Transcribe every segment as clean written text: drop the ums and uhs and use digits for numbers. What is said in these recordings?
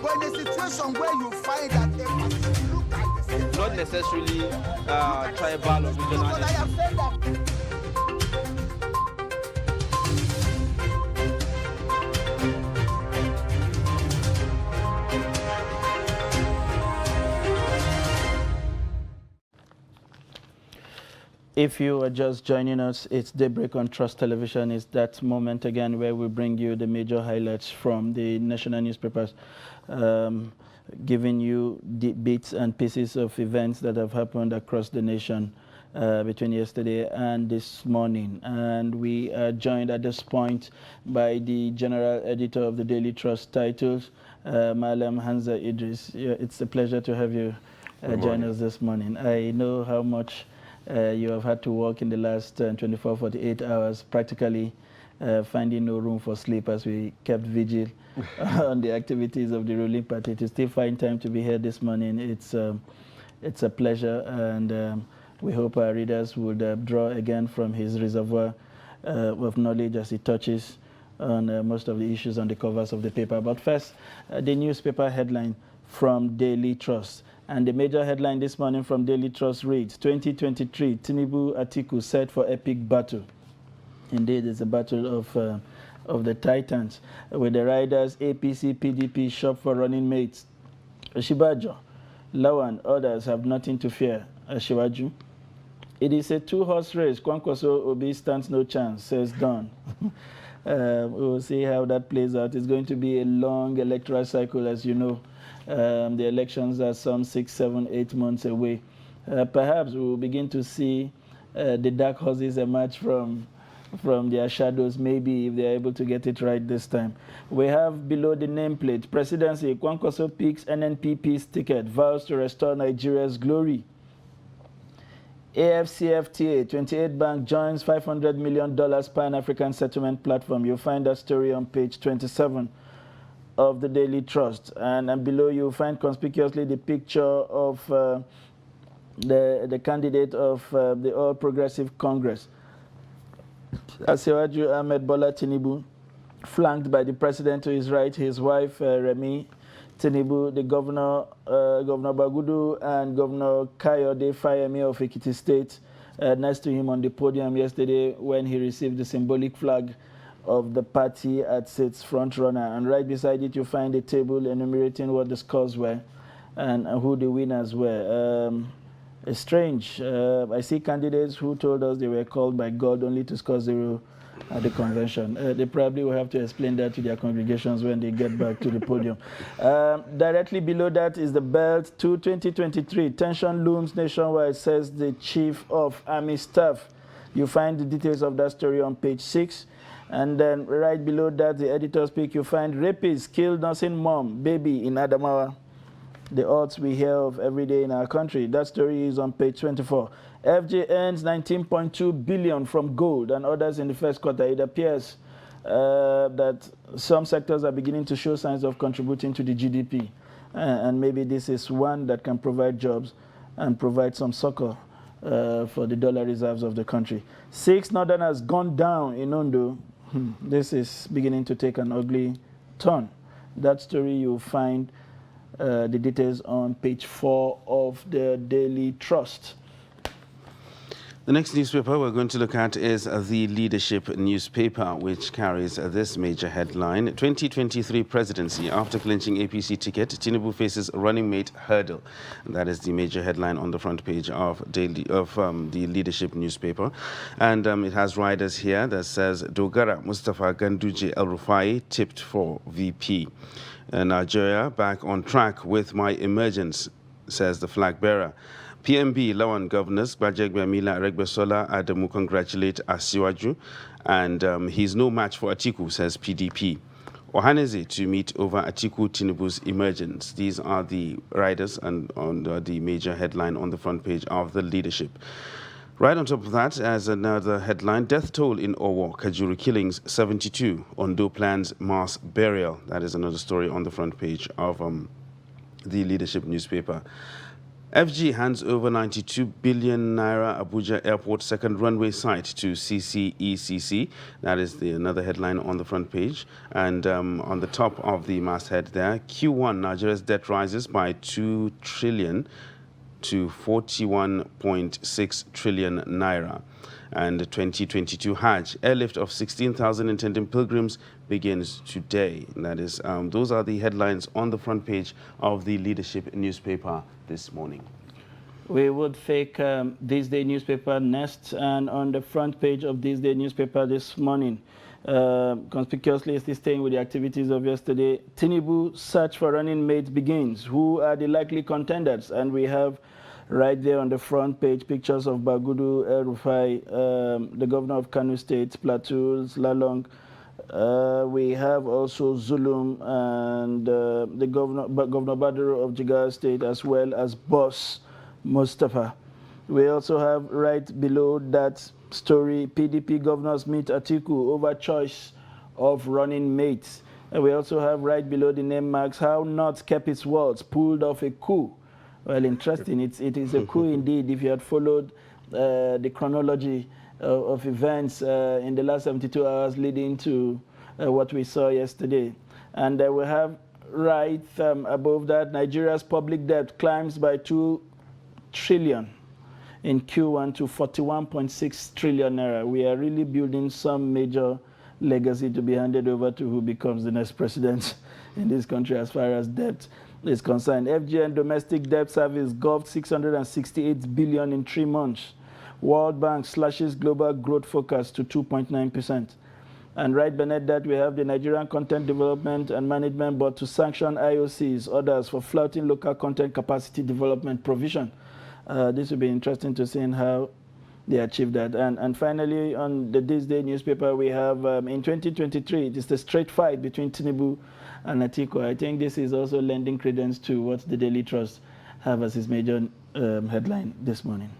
But in a situation where you find that a party look at the same, not necessarily tribal or regional. because I have said that. If you are just joining us, it's Daybreak on Trust Television. It's that moment again where we bring you the major highlights from the national newspapers, giving you the bits and pieces of events that have happened across the nation between yesterday and this morning. And we are joined at this point by the general editor of the Daily Trust titles, Malam Hanza Idris. It's a pleasure to have you join us this morning. I know how much you have had to work in the last 24, 48 hours, practically finding no room for sleep as we kept vigil on the activities of the ruling party. To still find time to be here this morning, it's a pleasure, and we hope our readers would draw again from his reservoir of knowledge as he touches on most of the issues on the covers of the paper. But first, the newspaper headline from Daily Trust. And the major headline this morning from Daily Trust reads, 2023, Tinubu Atiku set for epic battle. Indeed, it's a battle of the titans, with the riders APC, PDP shop for running mates. Shibajo, Lawan, others have nothing to fear. Shiwaju. It is a two-horse race. Kwankwaso Obi stands no chance, says Don. We'll see how that plays out. It's going to be a long electoral cycle, as you know. The elections are some 6, 7, 8 months away. Perhaps we will begin to see the dark horses emerge from their shadows, maybe if they're able to get it right this time. We have below the nameplate, Presidency, Kwankwaso picks NNPP's ticket, vows to restore Nigeria's glory. AFCFTA, 28 Bank joins $500 million Pan-African Settlement Platform. You'll find that story on page 27 of the Daily Trust. And below you'll find conspicuously the picture of the candidate of the All Progressive Congress, Asiwaju Ahmed Bola Tinubu, flanked by the president to his right, his wife Remi Tinubu, the governor, Governor Bagudu, and Governor Kayode Fayemi of Ekiti State, next to him on the podium yesterday when he received the symbolic flag of the party as its front runner. And right beside it, you find a table enumerating what the scores were and who the winners were. It's strange. I see candidates who told us they were called by God only to score 0 at the convention. They probably will have to explain that to their congregations when they get back to the podium. Directly below that is the belt to 2023. Tension looms nationwide, says the Chief of Army Staff. You find the details of that story on page 6. And then right below that, the editor's pick, you find rapists killed nursing mom, baby in Adamawa. The odds we hear of every day in our country. That story is on page 24. FJ earns 19.2 billion from gold and others in the first quarter. It appears that some sectors are beginning to show signs of contributing to the GDP. And maybe this is one that can provide jobs and provide some succor for the dollar reserves of the country. 6 Northerners gone down in Ondo. This is beginning to take an ugly turn. That story you'll find the details on page 4 of the Daily Trust. The next newspaper we're going to look at is the Leadership newspaper, which carries this major headline: 2023 presidency. After clinching APC ticket, Tinubu faces running mate hurdle. And that is the major headline on the front page of the Leadership newspaper. And it has riders here that says, Dogara Mustafa Ganduje El-Rufai tipped for VP. Nigeria back on track with my emergence, says the flag bearer. PMB Lawan governors Gbajegbe Mila Regbesola Adamu congratulate Asiwaju, and he's no match for Atiku, says PDP. Ohaneze to meet over Atiku Tinubu's emergence. These are the riders and on the major headline on the front page of the Leadership. Right on top of that, as another headline, death toll in Owo, Kajuru killings 72, Ondo plans mass burial. That is another story on the front page of the Leadership newspaper. FG hands over 92 billion naira Abuja Airport second runway site to CCECC. That is another headline on the front page. And on the top of the masthead there, Q1 Nigeria's debt rises by 2 trillion to 41.6 trillion naira. And the 2022 Hajj airlift of 16,000 intending pilgrims begins today. And that is, those are the headlines on the front page of the Leadership newspaper this morning. We would take This Day newspaper next, and on the front page of This Day newspaper this morning, conspicuously staying with the activities of yesterday, Tinubu search for running mates begins. Who are the likely contenders? And we have right there on the front page pictures of Bagudu El-Rufai, the governor of Kano State, Plateau's Lalong. We have also Zulum and the Governor Badru of Jigawa State, as well as Boss Mustafa. We also have right below that story, PDP governors meet Atiku over choice of running mates. And we also have right below the name marks, how North kept its words, pulled off a coup. Well, interesting. It is a coup indeed. If you had followed the chronology of events in the last 72 hours leading to what we saw yesterday. And we have right above that, Nigeria's public debt climbs by 2 trillion in Q1 to 41.6 trillion naira. We are really building some major legacy to be handed over to who becomes the next president in this country as far as debt is concerned. FGN domestic debt service gulfed 668 billion in 3 months. World Bank slashes global growth forecast to 2.9%. And right beneath that, we have the Nigerian Content Development and Management Board to sanction IOC's orders for flouting local content capacity development provision. This will be interesting to see how they achieve that. And finally, on the This Day newspaper, we have in 2023, it is the straight fight between Tinubu and Atiku. I think this is also lending credence to what the Daily Trust have as its major headline this morning.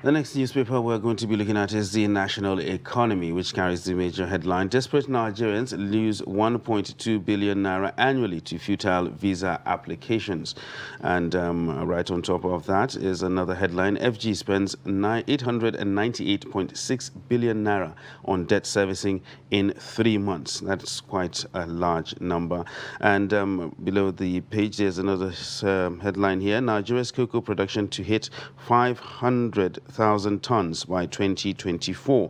The next newspaper we're going to be looking at is the National Economy, which carries the major headline, desperate Nigerians lose 1.2 billion naira annually to futile visa applications. And right on top of that is another headline, FG spends 898.6 billion naira on debt servicing in 3 months. That's quite a large number. And below the page, there's another headline here, Nigeria's cocoa production to hit 500,000 tons by 2024.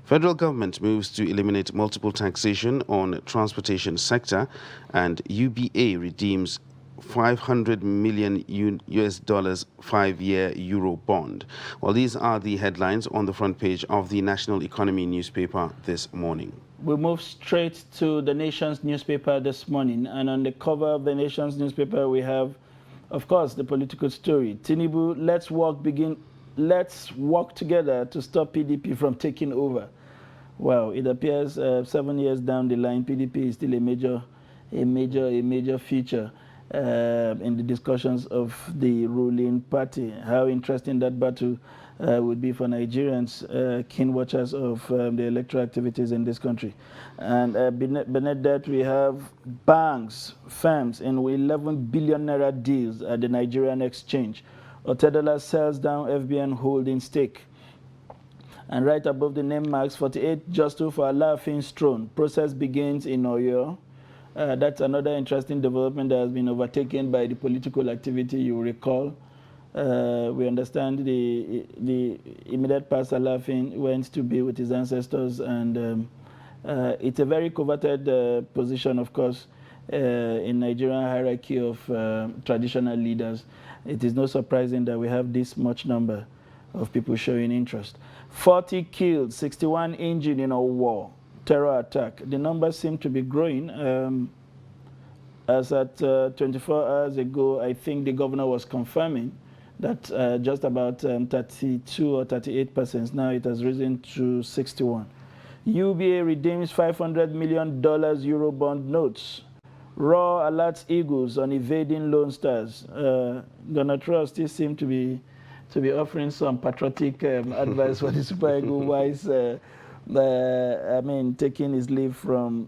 Federal government moves to eliminate multiple taxation on transportation sector, and UBA redeems 500 million US dollars 5-year euro bond. Well, these are the headlines on the front page of the National Economy newspaper this morning. We move straight to the Nation's newspaper this morning, and on the cover of the Nation's newspaper we have, of course, the political story. Tinubu, let's work together to stop PDP from taking over. Well, it appears 7 years down the line, PDP is still a major feature in the discussions of the ruling party. How interesting that battle would be for Nigerians, keen watchers of the electoral activities in this country. And beneath that, we have banks, firms in 11 billion naira deals at the Nigerian exchange. Otedola sells down FBN holding stake. And right above the name marks, 48 Justo for Alaafin's throne. Process begins in Oyo. That's another interesting development that has been overtaken by the political activity, you recall. We understand the immediate past Alaafin went to be with his ancestors, and it's a very coveted position, of course, in Nigerian hierarchy of traditional leaders. It is not surprising that we have this much number of people showing interest. 40 killed, 61 injured in a war, terror attack. The numbers seem to be growing. As at 24 hours ago, I think the governor was confirming that just about 32 or 38%. Now it has risen to 61. UBA redeems $500 million euro bond notes. Raw alerts Eagles on evading Lone Stars. Ghana Trust still seem to be offering some patriotic advice for the Super Eagle wise. Taking his leave from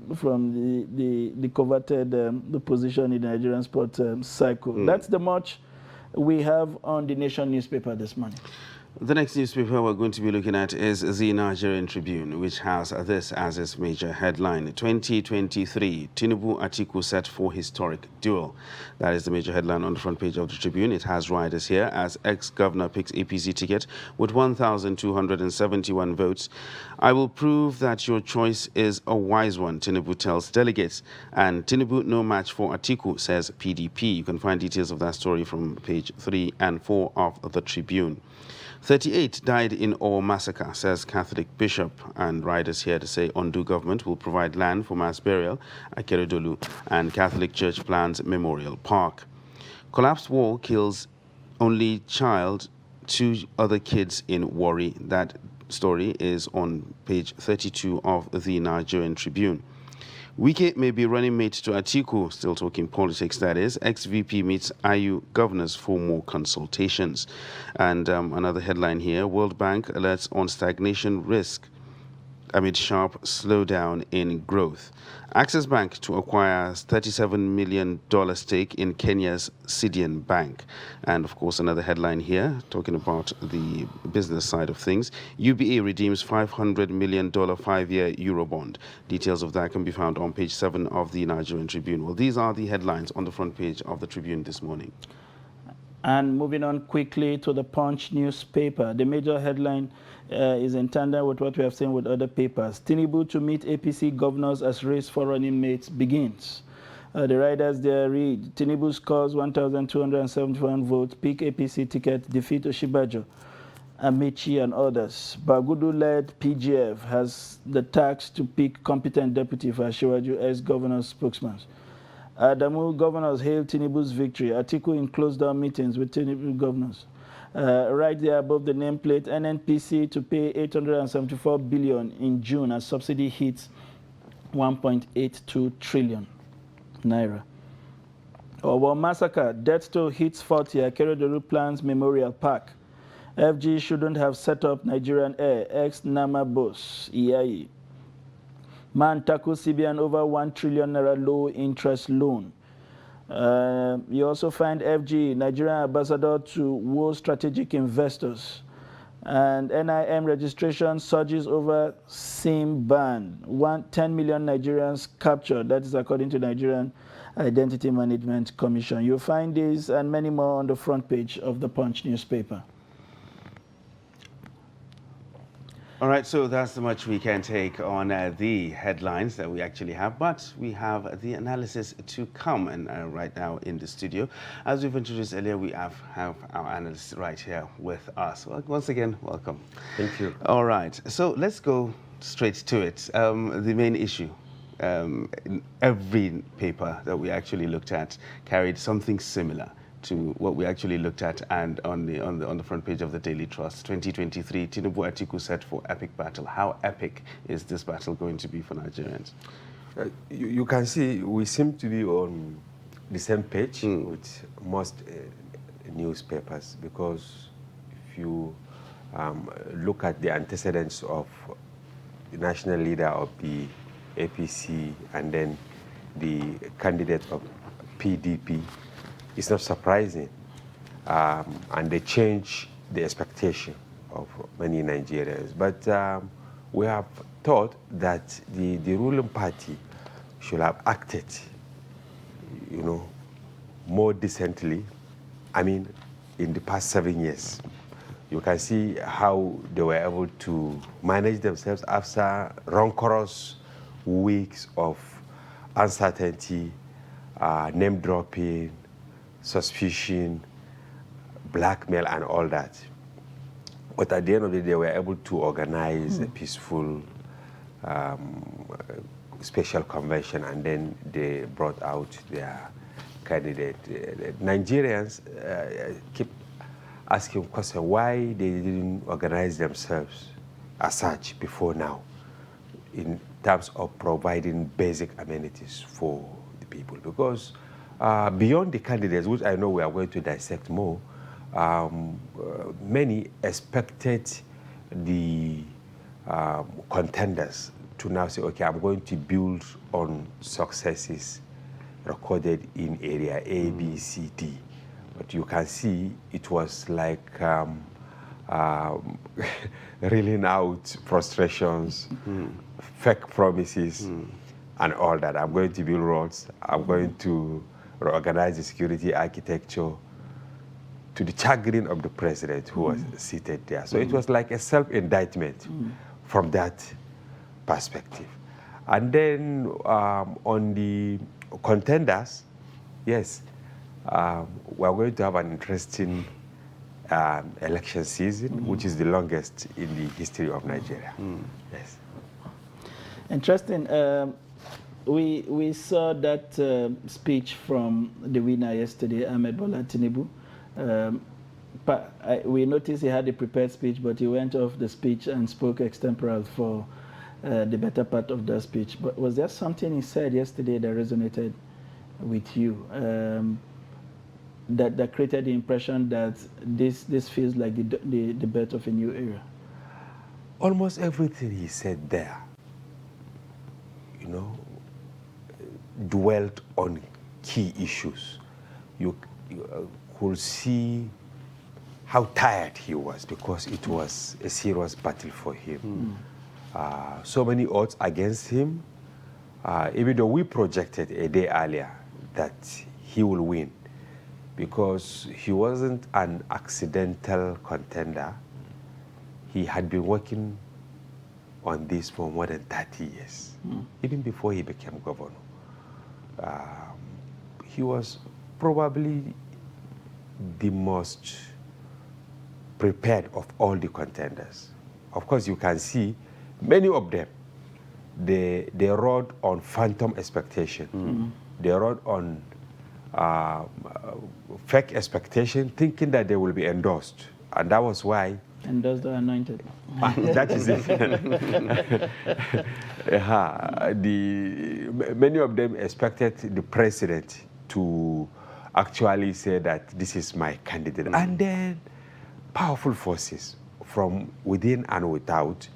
the coveted the position in the Nigerian sport cycle. That's the much we have on the Nation newspaper this morning. The next newspaper we're going to be looking at is the Nigerian Tribune, which has this as its major headline. 2023, Tinubu Atiku set for historic duel. That is the major headline on the front page of the Tribune. It has riders here as ex-governor picks APC ticket with 1,271 votes. I will prove that your choice is a wise one, Tinubu tells delegates. And Tinubu no match for Atiku, says PDP. You can find details of that story from page 3 and 4 of the Tribune. 38 died in Or massacre, says Catholic bishop, and riders here to say Ondo government will provide land for mass burial at Keredolu, and Catholic Church plans memorial park. Collapsed wall kills only child, 2 other kids in Warri. That story is on page 32 of the Nigerian Tribune. Wike may be running mate to Atiku, still talking politics that is. Ex-VP meets IU governors for more consultations. And another headline here, World Bank alerts on stagnation risk amid sharp slowdown in growth. Access Bank to acquire $37 million stake in Kenya's Sidian Bank. And of course, another headline here, talking about the business side of things. UBA redeems $500 million 5-year Eurobond. Details of that can be found on page 7 of the Nigerian Tribune. Well, these are the headlines on the front page of the Tribune this morning. And moving on quickly to the Punch newspaper, the major headline is in tandem with what we have seen with other papers. Tinubu to meet APC governors as race for running mates begins. The riders there read, Tinubu scores 1,271 votes, pick APC ticket, defeat Oshibajo, Amechi and others. Bagudu-led PGF has the task to pick competent deputy for Asiwaju as governor's spokesman. Adamu governors hail Tinubu's victory. Atiku in closed-down meetings with Tinubu governors. Right there above the nameplate, NNPC to pay 874 billion in June as subsidy hits 1.82 trillion naira. Or massacre, death toll hits 40. Akeredolu plans memorial park. FG shouldn't have set up Nigerian Air. Ex-Nama boss, EIE. Man tackles CBN over 1 trillion naira low interest loan. You also find FG, Nigerian ambassador to World Strategic Investors. And NIM registration surges over SIM ban. 10 million Nigerians captured. That is according to Nigerian Identity Management Commission. You'll find these and many more on the front page of the Punch newspaper. All right, so that's how much we can take on the headlines that we actually have, but we have the analysis to come. And right now in the studio, as we've introduced earlier, we have our analyst right here with us. Well, once again, welcome. Thank you. All right, so let's go straight to it. The main issue. Every paper that we actually looked at carried something similar to what we actually looked at, and on the front page of the Daily Trust, 2023, Tinubu Atiku set for epic battle. How epic is this battle going to be for Nigerians? You can see we seem to be on the same page with most newspapers, because if you look at the antecedents of the national leader of the APC and then the candidate of PDP, it's not surprising, and they change the expectation of many Nigerians. But we have thought that the ruling party should have acted, more decently. I mean, in the past 7 years, you can see how they were able to manage themselves after rancorous weeks of uncertainty, name dropping, suspicion, blackmail, and all that. But at the end of the day, they were able to organize a peaceful special convention, and then they brought out their candidate. Nigerians keep asking questions why they didn't organize themselves as such before now in terms of providing basic amenities for the people. Because beyond the candidates, which I know we are going to dissect more, many expected the contenders to now say, okay, I'm going to build on successes recorded in area A, B, C, D. But you can see it was like reeling out frustrations, fake promises, and all that. I'm going to build roads. I'm going to reorganize the security architecture, to the chagrin of the president who was seated there. So it was like a self-indictment from that perspective. And then on the contenders, yes, we're going to have an interesting election season, which is the longest in the history of Nigeria. Yes. Interesting. We saw that speech from the winner yesterday, Ahmed Bola Tinubu. We noticed he had a prepared speech, but he went off the speech and spoke extemporal for the better part of that speech. But was there something he said yesterday that resonated with you, that created the impression that this feels like the birth of a new era? Almost everything he said there, dwelt on key issues. You could see how tired he was, because it was a serious battle for him. So many odds against him, even though we projected a day earlier that he will win, because he wasn't an accidental contender. He had been working on this for more than 30 years, even before he became governor. He was probably the most prepared of all the contenders. Of course, you can see many of them, they rode on phantom expectation. They rode on fake expectation, thinking that they will be endorsed. And that was why... Endorsed or anointed. That is it. Many of them expected the president to actually say that this is my candidate. And then powerful forces from within and without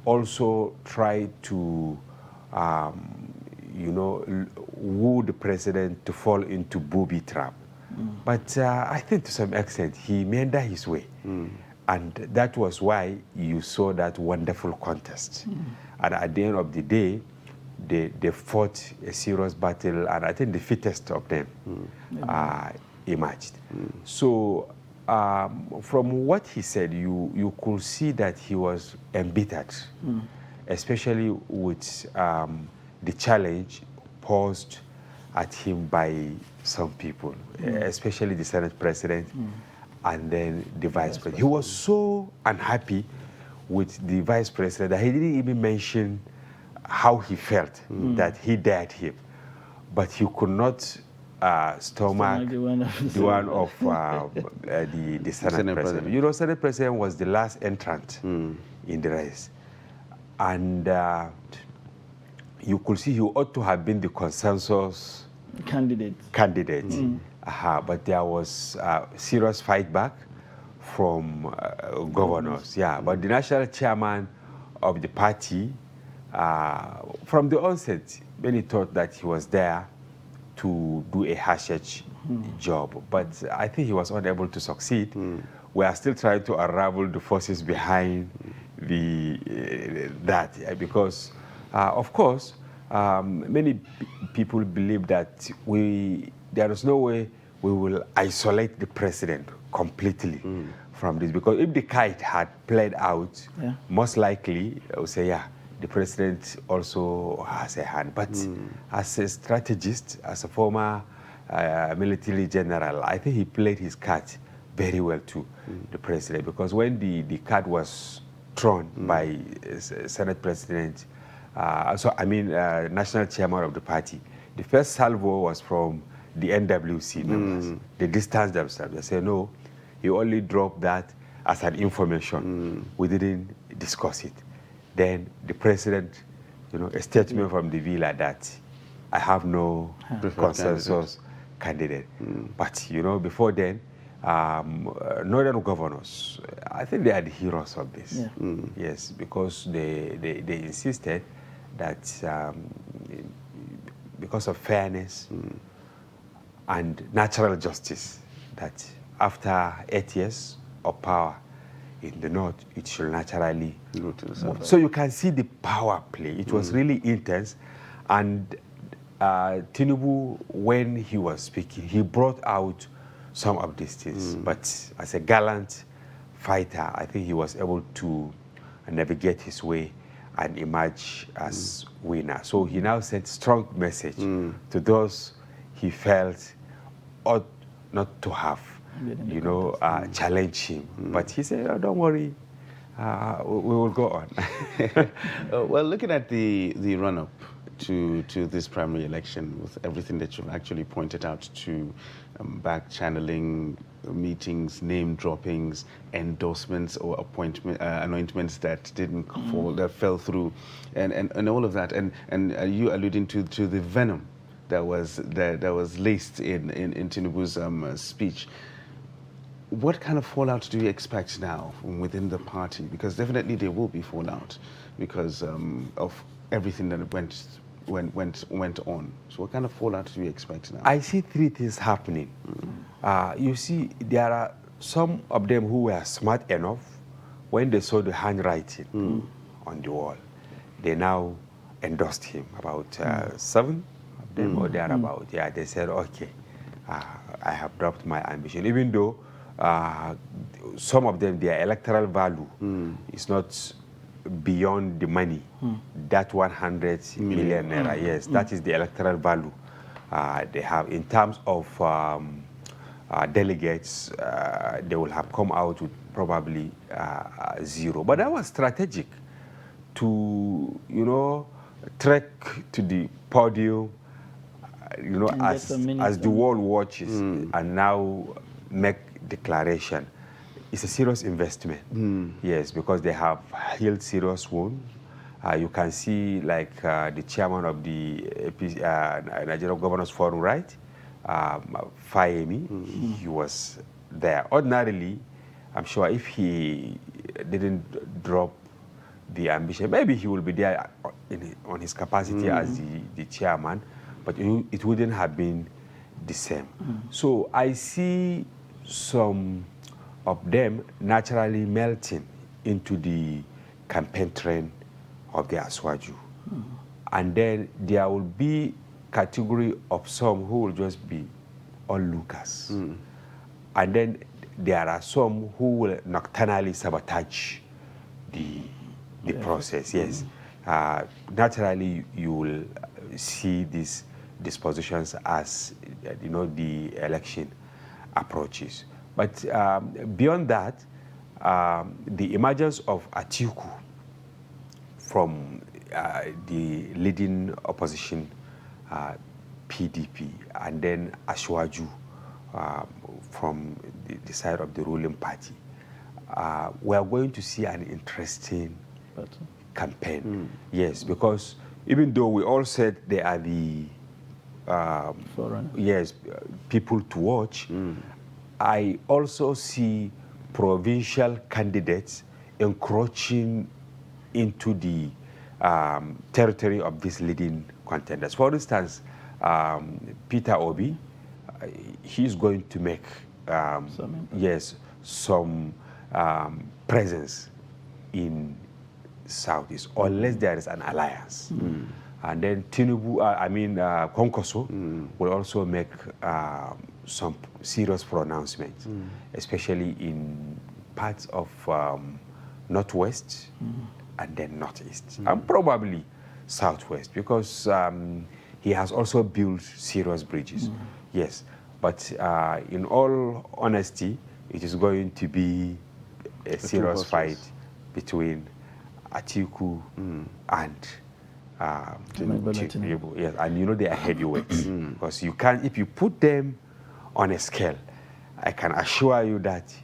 also try to, woo the president to fall into booby trap. But I think to some extent he meandered his way. And that was why you saw that wonderful contest. And at the end of the day, they fought a serious battle, and I think the fittest of them emerged. So from what he said, you could see that he was embittered, especially with the challenge posed at him by some people, especially the Senate President and then the Vice President. He was so unhappy with the Vice President that he didn't even mention how he felt that he dared him. But he could not stomach the one of the Senate President. Senate President was the last entrant in the race. And you could see he ought to have been the consensus candidate. But there was serious fight back from governors. But the national chairman of the party, from the onset, many thought that he was there to do a harsh job. But I think he was unable to succeed. We are still trying to unravel the forces behind that, because, of course, many people believe that there is no way we will isolate the president completely from this, because if the kite had played out, most likely, I would say, the president also has a hand. But as a strategist, as a former military general, I think he played his cards very well too, the president, because when the card was thrown by Senate President, national chairman of the party, the first salvo was from the NWC members. They distanced themselves. They said, no, he only dropped that as an information. We didn't discuss it. Then the president, a statement from the villa that I have no consensus candidate. But, before then, northern governors, I think they are the heroes of this. Yes, because they insisted that because of fairness and natural justice, that after 8 years of power in the north, it should naturally go to the south. So you can see the power play. It was really intense. And Tinubu, when he was speaking, he brought out some of these things. But as a gallant fighter, I think he was able to navigate his way and emerge as winner. So he now sent strong message to those he felt ought not to have, challenge him. But he said, oh, don't worry, we will go on. Well, looking at the run-up to this primary election, with everything that you've actually pointed out to, back channeling, meetings, name droppings, endorsements or anointments that didn't fall, that fell through, and all of that, and you alluding to the venom that was laced in Tinubu's speech. What kind of fallout do you expect now from within the party? Because definitely there will be fallout because of everything that went on. So what kind of fallout do you expect now? I see three things happening. You see, there are some of them who were smart enough when they saw the handwriting on the wall. They now endorsed him, about 7 of them or thereabout. Yeah, they said, okay, I have dropped my ambition, even though some of them, their electoral value is not beyond the money. That 100 million naira, yes, that is the electoral value they have. In terms of delegates, they will have come out with probably 0. But that was strategic to, trek to the podium, as the world watches, and now make declaration. It's a serious investment, yes, because they have healed serious wounds. You can see, like the chairman of the Nigerian Governors Forum, right? Fayemi, he was there. Ordinarily, I'm sure if he didn't drop the ambition, maybe he will be there on his capacity as the chairman, but it wouldn't have been the same. So I see some of them naturally melting into the campaign train of the Aswaju. And then there will be category of some who will just be onlookers. And then there are some who will nocturnally sabotage the process, yes. Naturally, you will see these dispositions as, the election approaches. But beyond that, the emergence of Atiku from the leading opposition PDP, and then Ashwaju from the side of the ruling party, we are going to see an interesting campaign. Yes, because even though we all said they are the people to watch, I also see provincial candidates encroaching into the territory of these leading contenders. For instance, Peter Obi, he's going to make some presence in Southeast, unless there is an alliance. And then Tinubu, Konkoso, will also make some serious pronouncements, especially in parts of Northwest and then Northeast, and probably Southwest, because he has also built serious bridges. Yes, but in all honesty, it is going to be a serious fight between Atiku and Tinubu. Yes, and they are heavyweights, because you can't, if you put them on a scale, I can assure you that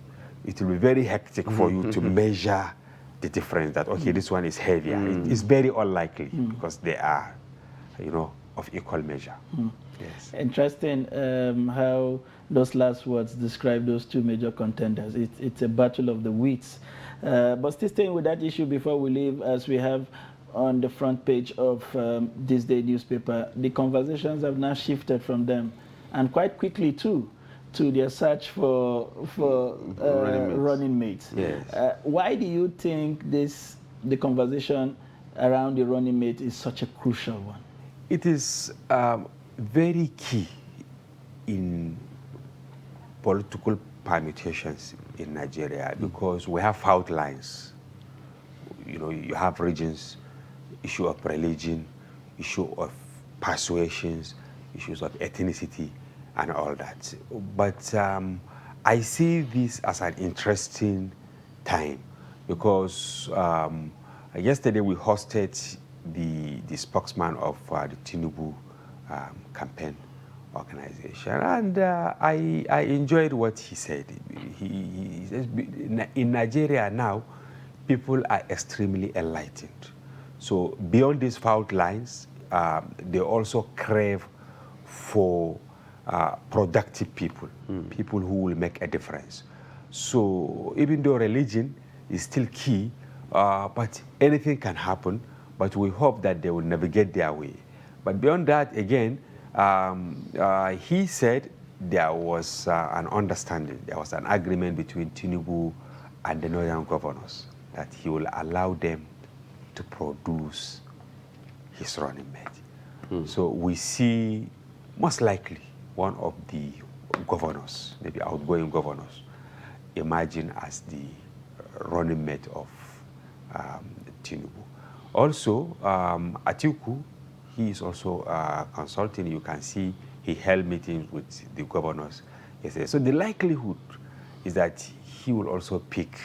it will be very hectic for you to measure the difference, that, okay, this one is heavier. It's very unlikely, because they are, of equal measure. Yes. Interesting how those last words describe those two major contenders. It's a battle of the wits. But still staying with that issue before we leave, as we have on the front page of this day newspaper, the conversations have now shifted from them, and quite quickly too, to their search for running mates. Yes. Why do you think the conversation around the running mate is such a crucial one? It is very key in political permutations in Nigeria because we have fault lines. You know, you have regions, issue of religion, issue of persuasions, issues of ethnicity, and all that. But I see this as an interesting time because yesterday we hosted the spokesman of the Tinubu campaign organization, and I enjoyed what he said. He says in Nigeria now, people are extremely enlightened. So beyond these fault lines, they also crave for productive people, people who will make a difference. So even though religion is still key, but anything can happen, but we hope that they will navigate their way. But beyond that, again, he said there was an understanding, there was an agreement between Tinubu and the northern governors that he will allow them to produce his running mate. So we see most likely one of the governors, maybe outgoing governors, emerging as the running mate of Tinubu. Also, Atiku, he is also consulting. You can see he held meetings with the governors yesterday. So the likelihood is that he will also pick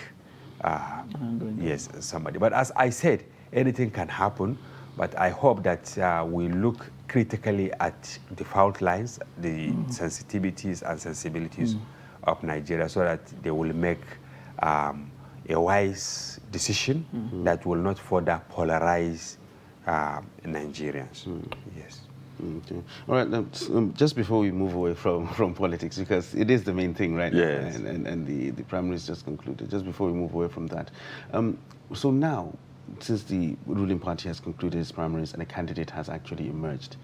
somebody. But as I said, anything can happen. But I hope that we look critically at the fault lines, the sensitivities and sensibilities of Nigeria, so that they will make a wise decision that will not further polarize Nigerians. Yes. Okay. All right. Just before we move away from politics, because it is the main thing, right? Yes. And the primaries just concluded. Just before we move away from that, so now, since the ruling party has concluded its primaries and a candidate has actually emerged,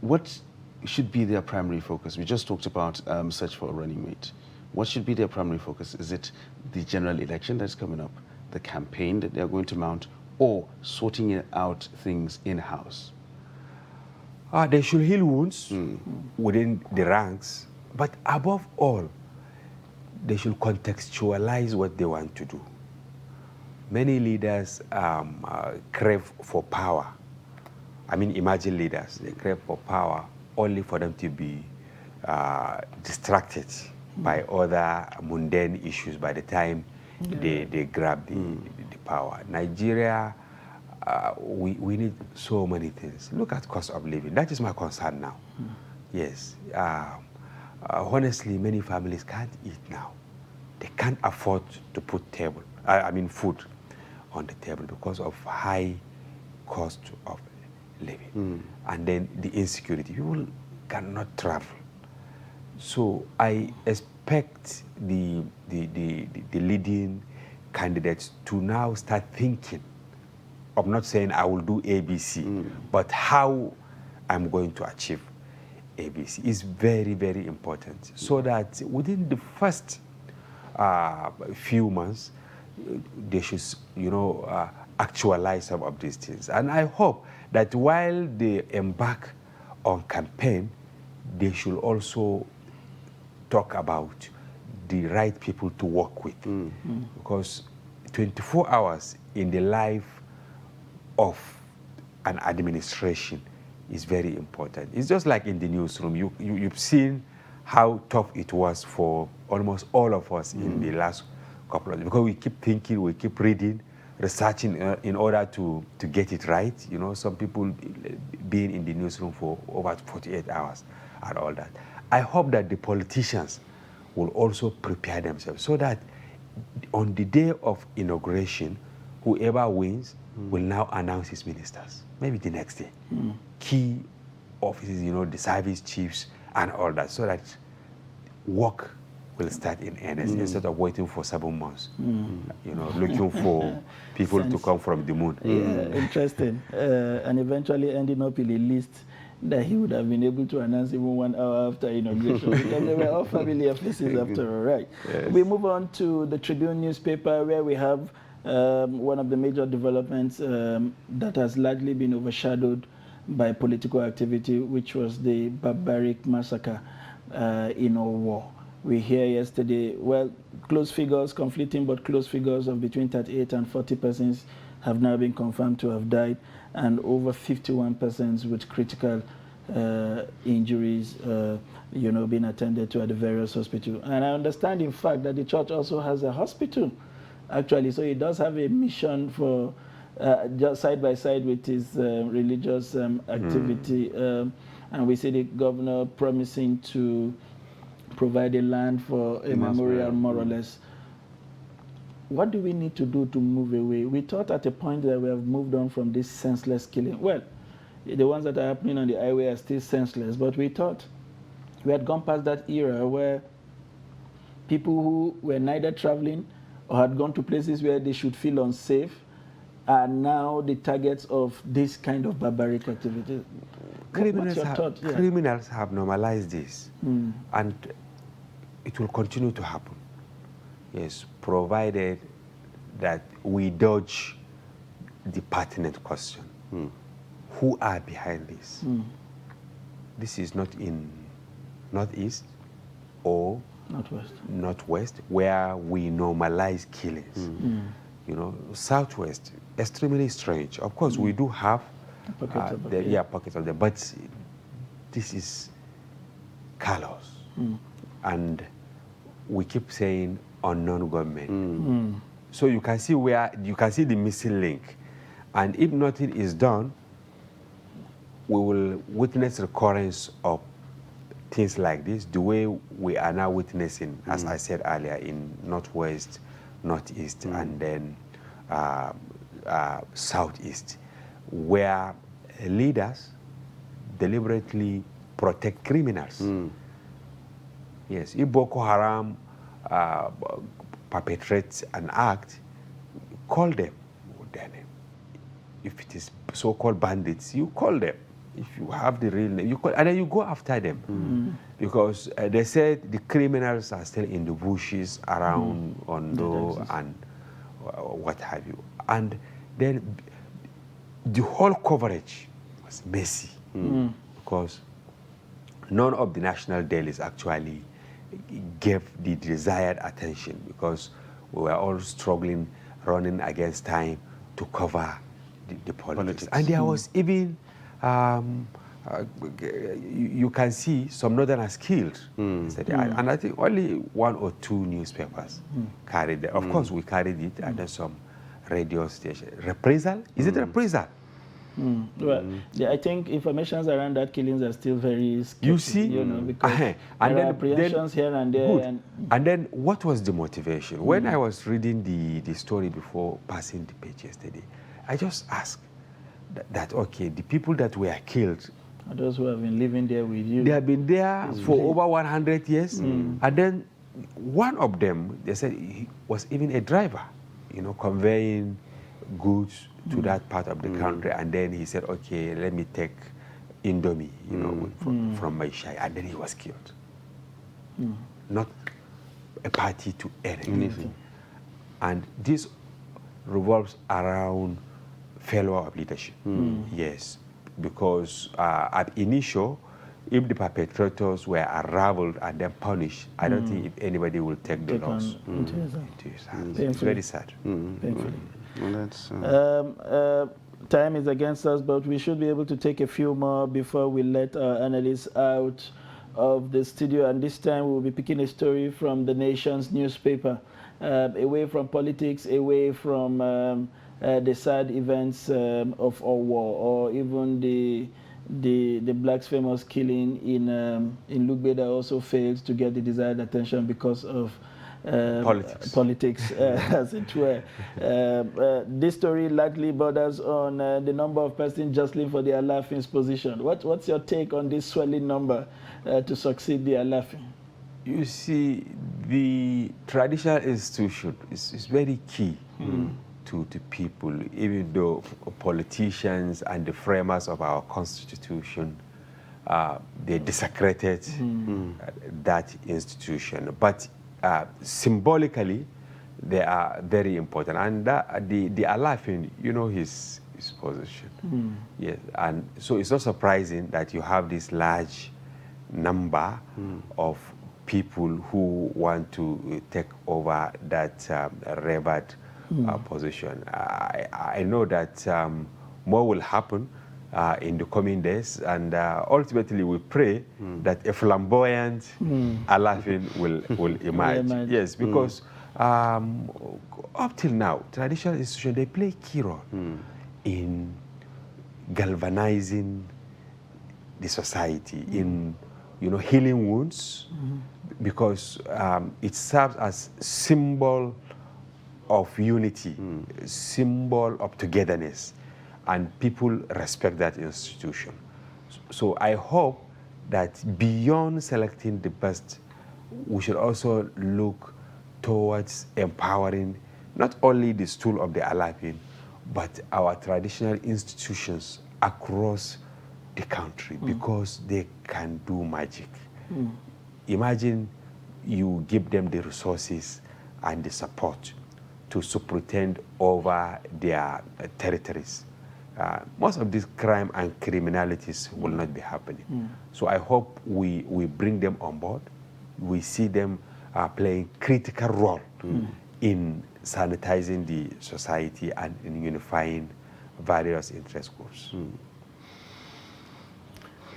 what should be their primary focus? We just talked about search for a running mate. What should be their primary focus? Is it the general election that's coming up, the campaign that they're going to mount, or sorting out things in-house? They should heal wounds within the ranks, but above all, they should contextualize what they want to do. Many leaders crave for power. I mean, imagine leaders, they crave for power only for them to be distracted by other mundane issues by the time they grab the power. Nigeria, we need so many things. Look at cost of living. That is my concern now. Yes. Honestly, many families can't eat now. They can't afford to put food on the table because of high cost of living. And then the insecurity. People cannot travel. So I expect the leading candidates to now start thinking of not saying I will do ABC, but how I'm going to achieve ABC is very, very important. So that within the first few months, they should, actualize some of these things. And I hope that while they embark on campaign, they should also talk about the right people to work with. Because 24 hours in the life of an administration is very important. It's just like in the newsroom. You've seen how tough it was for almost all of us in the last couple of years, because we keep thinking, we keep reading, researching in order to get it right. Some people being in the newsroom for over 48 hours and all that. I hope that the politicians will also prepare themselves so that on the day of inauguration, whoever wins will now announce his ministers, maybe the next day. Key offices, the service chiefs and all that, so that work will start in earnest instead of waiting for 7 months, looking for people to come from the moon. Yeah, interesting. And eventually ending up in a list that he would have been able to announce even 1 hour after inauguration, because they were all familiar faces after all, right? Yes. We move on to the Tribune newspaper, where we have one of the major developments that has largely been overshadowed by political activity, which was the barbaric massacre in our war. We hear yesterday, well, close figures, conflicting but close figures of between 38 and 40 persons have now been confirmed to have died, and over 51 persons with critical injuries, being attended to at the various hospitals. And I understand, in fact, that the church also has a hospital, actually, so it does have a mission for just side by side with his religious activity. And we see the governor promising to provide a land for a memorial, more or less. What do we need to do to move away? We thought at a point that we have moved on from this senseless killing. Well, the ones that are happening on the highway are still senseless, but we thought we had gone past that era where people who were neither traveling or had gone to places where they should feel unsafe are now the targets of this kind of barbaric activity. Criminals have normalized this, and it will continue to happen. Yes, provided that we dodge the pertinent question. Who are behind this? This is not in Northeast or Northwest, where we normalize killings. Southwest, extremely strange. Of course, we do have pockets of them, but this is callous. And we keep saying unknown government. So you can see the missing link. And if nothing is done, we will witness recurrence of things like this, the way we are now witnessing, as I said earlier, in Northwest, Northeast, and then Southeast, where leaders deliberately protect criminals. Yes, if Boko Haram perpetrates an act, call them their name. If it is so-called bandits, you call them. If you have the real name, you call, and then you go after them. Because they said the criminals are still in the bushes around Ondo and what have you. And then the whole coverage was messy because none of the national dailies actually gave the desired attention, because we were all struggling, running against time to cover the politics. And there was even, you can see some northerners killed. And I think only 1 or 2 newspapers carried it. Of course, we carried it, and then some radio station. Reprisal? Is it reprisal? Well, I think informations around that killings are still very sketchy, you see, because and there then are apprehensions here and there. And then what was the motivation? When I was reading the story before passing the page yesterday, I just asked that okay, the people that were killed, are those who have been living there with you. They have been there for over 100 years. And then one of them, they said he was even a driver, conveying goods to that part of the country. And then he said, okay, let me take Indomie, from my shai. And then he was killed. Not a party to anything. And this revolves around failure of leadership. Yes, because at initial, if the perpetrators were unraveled and then punished, I don't think if anybody will take the loss into his hands. It's very sad. Painfully. Well, that's, time is against us, but we should be able to take a few more before we let our analysts out of the studio. And this time we'll be picking a story from the Nation's newspaper, away from politics, away from the sad events of our war, or even the blacks' famous killing in Lugbeda also failed to get the desired attention because of politics, as it were. This story largely borders on the number of persons jostling for the Alafin's position. What's your take on this swelling number to succeed the Alafin? You see, the traditional institution is very key to people, even though politicians and the framers of our constitution they desecrated that institution. But symbolically, they are very important. And the Alafin, you know his position. Yes, and so it's not surprising that you have this large number of people who want to take over that revered position. I know that more will happen in the coming days, and ultimately we pray that a flamboyant Alafin will emerge. Yes, because up till now, traditional institutions, they play a key role in galvanizing the society, in healing wounds, because it serves as symbol of unity, symbol of togetherness, and people respect that institution. So I hope that beyond selecting the best, we should also look towards empowering not only the stool of the Alafin, but our traditional institutions across the country, because they can do magic. Imagine you give them the resources and the support to superintend over their territories. Most of these crime and criminalities will not be happening. So I hope we bring them on board. We see them playing critical role in sanitizing the society and in unifying various interest groups.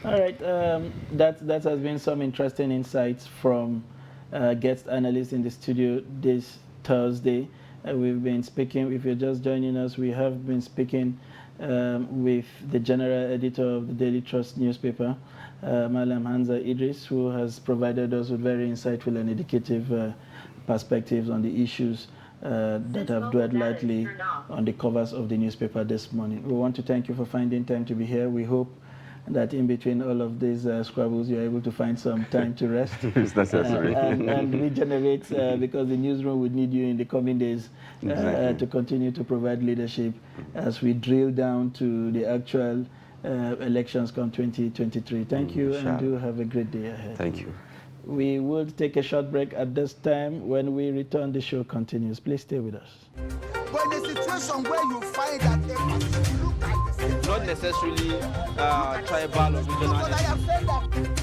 All right, that has been some interesting insights from guest analysts in the studio this Thursday. We've been speaking, if you're just joining us, we have been speaking with the general editor of the Daily Trust newspaper, Malam Hamza Idris, who has provided us with very insightful and educative perspectives on the issues that have dwelled lightly on the covers of the newspaper this morning. We want to thank you for finding time to be here. We hope that in between all of these squabbles, you're able to find some time to rest It's necessary. and regenerate, because the newsroom would need you in the coming days to continue to provide leadership as we drill down to the actual elections come 2023. Thank you, and do have a great day ahead. Thank you. We will take a short break at this time. When we return, the show continues. Please stay with us. But in a situation where you find that look at the same, Not necessarily tribal or regional. because I have said that